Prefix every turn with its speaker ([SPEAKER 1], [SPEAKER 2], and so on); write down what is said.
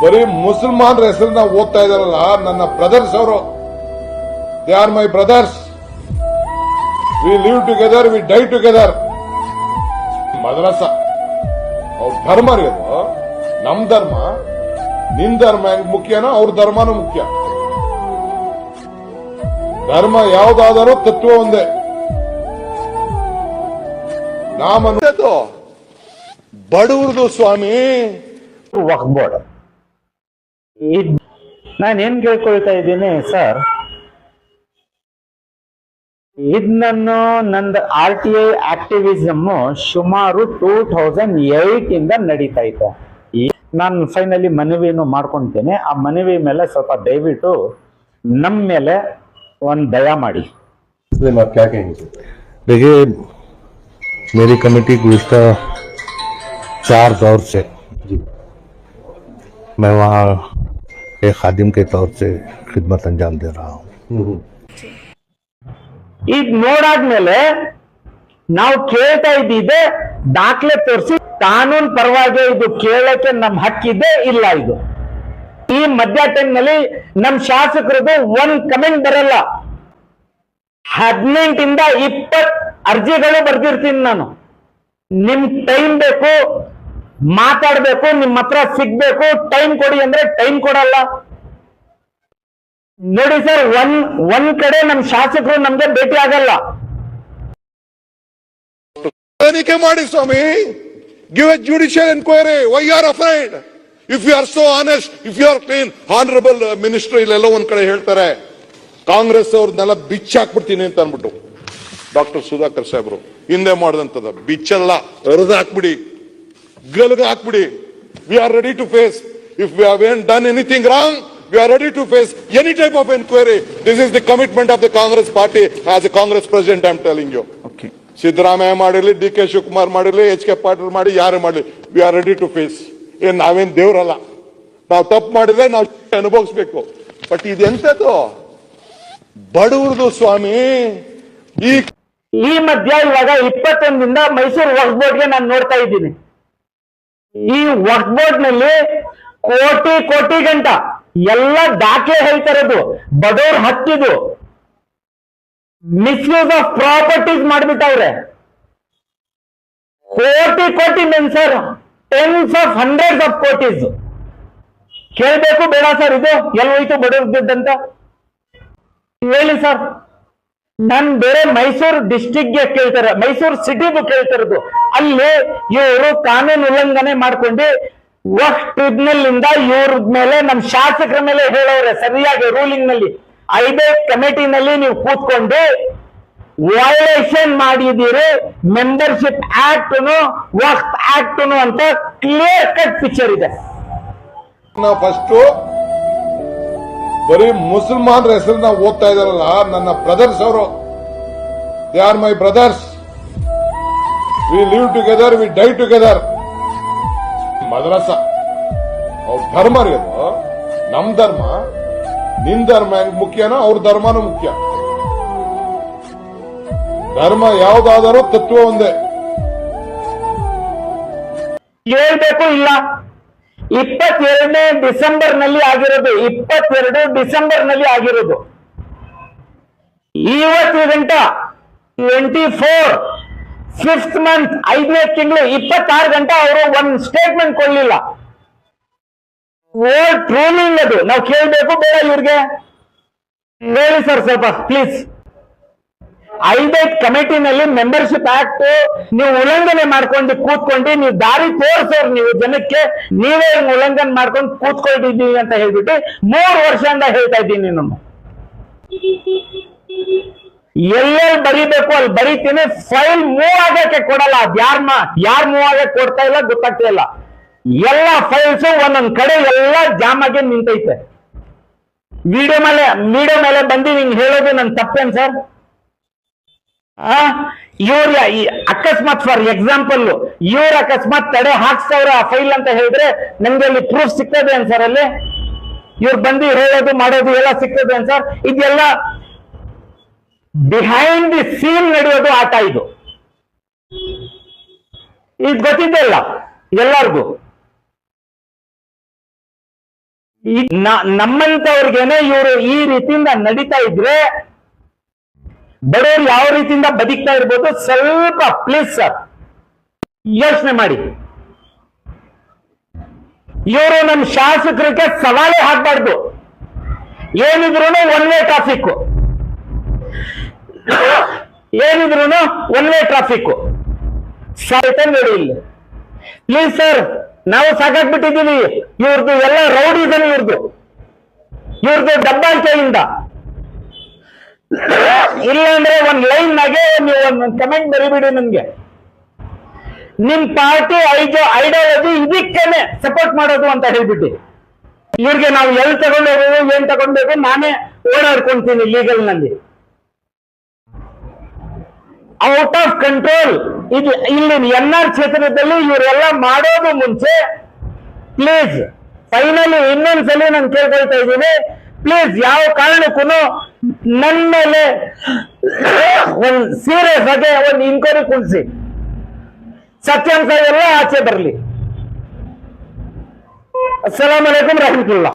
[SPEAKER 1] ಬರೀ ಮುಸಲ್ಮಾನರ ಹೆಸರನ್ನ ಓದ್ತಾ ಇದಾರಲ್ಲ, ನನ್ನ ಬ್ರದರ್ಸ್ ಅವರು. They are my brothers. We live together, we die together. ಮದ್ರಸ ಅವ್ರ ಧರ್ಮ ರೀ ಅದು. ನಮ್ ಧರ್ಮ, ನಿನ್ ಧರ್ಮ ಹೆಂಗ್ ಮುಖ್ಯನೋ ಅವ್ರ ಧರ್ಮನೂ ಮುಖ್ಯ. ಧರ್ಮ ಯಾವ್ದಾದರೂ ತತ್ವ ಒಂದೇ. ನಾಮನ್ನು ಬಡವ್ರದು ಸ್ವಾಮಿ.
[SPEAKER 2] ವಕ್ಫ್ ಬೋರ್ಡ್ ನಾನೇನ್ ಕೇಳ್ಕೊಳ್ತಾ ಇದ್ದೀನಿ ಸರ್, ಇದನ್ನು ನಂದು RTI ಆಕ್ಟಿವಿಸಮ್ ಸುಮಾರು 2008 ಇಂದ ನಡೀತಾ ಇತ್ತು. ನಾನು ಫೈನಲಿ ಮನವಿಯನ್ನು ಮಾಡ್ಕೊಂತೇನೆ. ಆ ಮನವಿ ಮೇಲೆ ಸ್ವಲ್ಪ ದಯವಿಟ್ಟು ನಮ್ಮ ಮೇಲೆ ಒಂದು ದಯ ಮಾಡಿ.
[SPEAKER 3] देखिए, मेरी कमेटी गुज़िश्ता 4 दौर से मैं वहाँ एक खादिम के तौर से खिदमत अंजाम दे रहा हूँ.
[SPEAKER 2] ಈಗ ನೋಡಾದ್ಮೇಲೆ ನಾವು ಕೇಳ್ತಾ ಇದ್ದಿದ್ದೆ ದಾಖಲೆ ತೋರಿಸಿ, ಕಾನೂನು ಪರವಾಗಿ ಇದು ಕೇಳಕ್ಕೆ ನಮ್ ಹಕ್ಕಿದೆ ಇಲ್ಲ. ಇದು ಈ ಮಧ್ಯ ಟೈಮ್ ನಲ್ಲಿ ನಮ್ ಶಾಸಕರದು ಒಂದ್ ಕಮೆಂಟ್ ಬರಲ್ಲ. 18 ಇಂದ 20 ಅರ್ಜಿಗಳು ಬರ್ದಿರ್ತೀನಿ ನಾನು. ನಿಮ್ ಟೈಮ್ ಬೇಕು, ಮಾತಾಡ್ಬೇಕು, ನಿಮ್ ಹತ್ರ ಸಿಗ್ಬೇಕು, ಟೈಮ್ ಕೊಡಿ ಅಂದ್ರೆ ಟೈಮ್ ಕೊಡಲ್ಲ. ನೋಡಿ ಸರ್, ಒಂದ್ ಕಡೆ ನಮ್ ಶಾಸಕರು ನಮ್ಗೆ ಭೇಟಿ ಆಗಲ್ಲ.
[SPEAKER 1] ತನಿಖೆ ಮಾಡಿ ಸ್ವಾಮಿ. Give a judicial enquiry. Why you are afraid? If you are so honest, if you are clean. Honourable minister ಇಲ್ಲೆಲ್ಲ ಒಂದ್ ಕಡೆ ಹೇಳ್ತಾರೆ, ಕಾಂಗ್ರೆಸ್ ಅವ್ರನ್ನೆಲ್ಲ ಬಿಚ್ಚಾಕ್ಬಿಡ್ತೀನಿ ಅಂತ ಅನ್ಬಿಟ್ಟು. ಡಾಕ್ಟರ್ ಸುಧಾಕರ್ ಸಾಹೇಬ್ರು ಹಿಂದೆ ಮಾಡಿದಂತದ ಬಿಚ್ಚಲ್ಲ, ಹರಿದು ಹಾಕ್ಬಿಡಿ, ಗಲ್ಗ ಹಾಕ್ಬಿಡಿ. We are ready to face. If we have done anything wrong, we are ready to face any type of inquiry. This is the commitment of the Congress party as a Congress president. I am telling you.
[SPEAKER 2] Okay.
[SPEAKER 1] Siddaramaiah ಮಾಡಿರ್ಲಿ, DK Shivakumar ಮಾಡಿರ್ಲಿ, HK Patil ಮಾಡಿ, ಯಾರು ಮಾಡಲಿ, we are ready to face. ಏನ್ ನಾವೇನ್ ದೇವ್ರಲ್ಲ. ನಾವು ತಪ್ಪು ಮಾಡಿದ್ರೆ ನಾವು ಅನುಭವಿಸ್ಬೇಕು. ಬಟ್ ಇದೆಂತದ್ದು ಬಡವ್ರದು ಸ್ವಾಮಿ.
[SPEAKER 2] ಈ ಮಧ್ಯ ಇವಾಗ 21ರಿಂದ ಮೈಸೂರು ವಕ್ಫ್ ಬೋರ್ಡ್ಗೆ ನಾನು ನೋಡ್ತಾ ಇದ್ದೀನಿ. ಈ ವಕ್ಫ್ ಬೋರ್ಡ್ ನಲ್ಲಿ ಕೋಟಿ ಗಂಟ ಎಲ್ಲ ದಾಖಲೆ ಹೇಳ್ತಿರೋದು ಬಡವ್ರ ಹಕ್ಕಿದು. ಮಿಸ್ಯೂಸ್ ಆಫ್ ಪ್ರಾಪರ್ಟೀಸ್ ಮಾಡ್ಬಿಟ್ಟವ್ರೆ. Koti mean sir, tens of hundreds of kotis. ಕೇಳ್ಬೇಕು ಬೇಡ ಸರ್, ಇದು ಹೋಯ್ತು ಬಡವ್ರ ದುಡ್ಡಂತ ಹೇಳಿ ಸರ್. ನನ್ ಬೇರೆ ಮೈಸೂರು ಡಿಸ್ಟ್ರಿಕ್ಟ್ಗೆ ಕೇಳ್ತಾರೆ, ಮೈಸೂರು ಸಿಟಿಗೂ ಕೇಳ್ತಿರೋದು. ಅಲ್ಲಿ ಇವರು ಕಾನೂನು ಉಲ್ಲಂಘನೆ ಮಾಡ್ಕೊಂಡು ವಕ್ಫ್ ಟ್ರಿಬ್ಯುನಲ್ ಇಂದ ಇವ್ರ ಮೇಲೆ, ನಮ್ ಶಾಸಕರ ಮೇಲೆ ಹೇಳೋರೆ ಸರಿಯಾಗಿ ರೂಲಿಂಗ್ ನಲ್ಲಿ 5 ಕಮಿಟಿನಲ್ಲಿ ನೀವು ಕೂತ್ಕೊಂಡು ವೈಲೇಷನ್ ಮಾಡಿದೀರಿ ಮೆಂಬರ್ಶಿಪ್ ಆಕ್ಟ್ ವಕ್ಫ್ ಆಕ್ಟ್ ಅಂತ ಕ್ಲಿಯರ್ ಕಟ್ ಪಿಕ್ಚರ್ ಇದೆ.
[SPEAKER 1] ಫಸ್ಟ್ ಬರೀ ಮುಸಲ್ಮಾನರ ಹೆಸರನ್ನ ಓದ್ತಾ ಇದಾರಲ್ಲ, ನನ್ನ ಬ್ರದರ್ಸ್ ಅವರು. They are my brothers. We live together, we die together. ಮದ್ರಸ ಅವ್ರ ಧರ್ಮ ರೀ ಅದು. ನಮ್ ಧರ್ಮ, ನಿನ್ ಧರ್ಮ ಹೆಂಗ್ ಮುಖ್ಯನೋ ಅವ್ರ ಧರ್ಮನೂ ಮುಖ್ಯ. ಧರ್ಮ ಯಾವ್ದಾದರೂ ತತ್ವ ಒಂದೇ.
[SPEAKER 2] ಹೇಳ್ಬೇಕು ಇಲ್ಲ. 22 ಡಿಸೆಂಬರ್ ನಲ್ಲಿ ಆಗಿರೋದು, 22 ಡಿಸೆಂಬರ್ ನಲ್ಲಿ ಆಗಿರೋದು. ಇವತ್ತು ಗಂಟ 24 5th ಮಂತ್ 5ನೇ ತಿಂಗಳು 26 ಗಂಟೆ ಅವರು ಒಂದ್ ಸ್ಟೇಟ್ಮೆಂಟ್ ಕೊಡ್ಲಿಲ್ಲ. ಓಲ್ಡ್ ರೂಲಿಂಗ್ ಅದು. ನಾವು ಕೇಳ್ಬೇಕು ಬೇಡ ಇವ್ರಿಗೆ? ಹೇಳಿ ಸರ್ ಸ್ವಲ್ಪ ಪ್ಲೀಸ್. 5 ಕಮಿಟಿನಲ್ಲಿ ಮೆಂಬರ್ಶಿಪ್ ಆಕ್ಟ್ ನೀವು ಉಲ್ಲಂಘನೆ ಮಾಡ್ಕೊಂಡು ಕೂತ್ಕೊಂಡು, ನೀವು ದಾರಿ ತೋರಿಸೋರು ನೀವು ಜನಕ್ಕೆ, ನೀವೇ ಉಲ್ಲಂಘನೆ ಮಾಡ್ಕೊಂಡು ಕೂತ್ಕೊಂಡಿದ್ದೀವಿ ಅಂತ ಹೇಳ್ಬಿಟ್ಟು 3 ವರ್ಷದಿಂದ ಹೇಳ್ತಾ ಇದ್ದೀನಿ ನಾನು. ಎಲ್ಲೆಲ್ಲಿ ಬರೀಬೇಕು ಅಲ್ಲಿ ಬರೀತೀನಿ. ಫೈಲ್ ಮೂವ್ ಆಗಕ್ಕೆ ಕೊಡಲ್ಲ. ಯಾರ್ ಮೂವ್ ಆಗಕ್ಕೆ ಕೊಡ್ತಾ ಇಲ್ಲ ಗೊತ್ತಾಗ್ತಾ ಇಲ್ಲ. ಎಲ್ಲ ಫೈಲ್ಸ್ ಒಂದೊಂದ್ ಕಡೆ ಎಲ್ಲ ಜಾಮ್ ಆಗಿ ನಿಂತೈತೆ. ವಿಡಿಯೋ ಮೇಲೆ ಬಂದು ಹಿಂಗ್ ಹೇಳೋದು ನನ್ ತಪ್ಪೇನ್ ಸರ್? ಇವ್ರ ಅಕಸ್ಮಾತ್ ಫಾರ್ ಎಕ್ಸಾಂಪಲ್ ಇವ್ರ ಅಕಸ್ಮಾತ್ ತಡೆ ಹಾಕ್ಸವ್ರ ಆ ಫೈಲ್ ಅಂತ ಹೇಳಿದ್ರೆ ನಮ್ಗೆ ಅಲ್ಲಿ ಪ್ರೂಫ್ ಸಿಗ್ತದೆ ಅನ್ಸರ್? ಅಲ್ಲಿ ಇವ್ರು ಬಂದು ಹೇಳೋದು ಮಾಡೋದು ಎಲ್ಲ ಸಿಗ್ತದೆ ಅನ್ಸರ್? ಇದೆಲ್ಲ ಬಿಹೈಂಡ್ ದಿ ಸೀನ್ ನಡೆಯೋದು ಆಟ. ಇದು ಗೊತ್ತಿದೆ ಅಲ್ಲ ಎಲ್ಲರಿಗೂ. ನಮ್ಮಂತವ್ರಿಗೇನೆ ಇವರು ಈ ರೀತಿಯಿಂದ ನಡೀತಾ ಇದ್ರೆ ಬಡವರು ಯಾವ ರೀತಿಯಿಂದ ಬದುಕ್ತಾ ಇರ್ಬೋದು ಸ್ವಲ್ಪ ಪ್ಲೀಸ್ ಸರ್ ಯೋಚನೆ ಮಾಡಿ. ಇವರು ನಮ್ಮ ಶಾಸಕರಿಗೆ ಸವಾಲೇ ಹಾಕ್ಬಾರ್ದು. ಏನಿದ್ರು ಒನ್ ವೇ ಟ್ರಾಫಿಕ್, ಏನಿದ್ರು ಒನ್ ವೇ ಟ್ರಾಫಿಕ್ ನೋಡಿ ಇಲ್ಲಿ. ಪ್ಲೀಸ್ ಸರ್, ನಾವು ಸಾಕಾಗ್ಬಿಟ್ಟಿದ್ದೀವಿ ಇವ್ರದ್ದು ಎಲ್ಲ ರೌಡಿಸಮ್, ಇವ್ರದ್ದು ದಬ್ಬಾಳಿಕೆಯಿಂದ. ಇಲ್ಲಾಂದ್ರೆ ಒಂದ್ ಲೈನ್ ನಾಗೆ ನೀವು ಒಂದು ಕಮೆಂಟ್ ಬರಿಬಿಡಿ ನನ್ಗೆ. ನಿಮ್ ಪಾರ್ಟಿ ಐಡಿಯಾಲಜಿ ಇದಕ್ಕೇನೆ ಸಪೋರ್ಟ್ ಮಾಡೋದು ಅಂತ ಹೇಳ್ಬಿಟ್ಟು ಇವ್ರಿಗೆ ನಾವು ಎಲ್ಲಿ ತಗೊಂಡೋಗೋದು ಏನ್ ತಗೊಂಡ್ಬೇಕು ನಾನೇ ಓಡಾಡ್ಕೊಂತೀನಿ ಲೀಗಲ್ ನಲ್ಲಿ. ಔಟ್ ಆಫ್ ಕಂಟ್ರೋಲ್ ಇದು ಇಲ್ಲಿ NR ಕ್ಷೇತ್ರದಲ್ಲಿ ಇವರೆಲ್ಲ ಮಾಡೋದು ಮುಂಚೆ ಪ್ಲೀಸ್ ಫೈನಲಿ ಇನ್ನೊಂದ್ಸಲಿ ನಾನು ಕೇಳ್ಕೊಳ್ತಾ ಇದ್ದೀನಿ, ಪ್ಲೀಸ್ ಯಾವ ಕಾರಣಕ್ಕೂ ನನ್ನ ಮೇಲೆ ಒಂದು ಸೀರಿಯಸ್ ಆಗಿ ಒಂದು ಇನ್ಕ್ವೈರಿ ಕುಣಿಸಿ, ಸತ್ಯಾಂಶ ಎಲ್ಲ ಆಚೆ ಬರಲಿ. ಅಸ್ಸಲಾಂ ಅಲೈಕುಂ ರಹಮತುಲ್ಲಾ.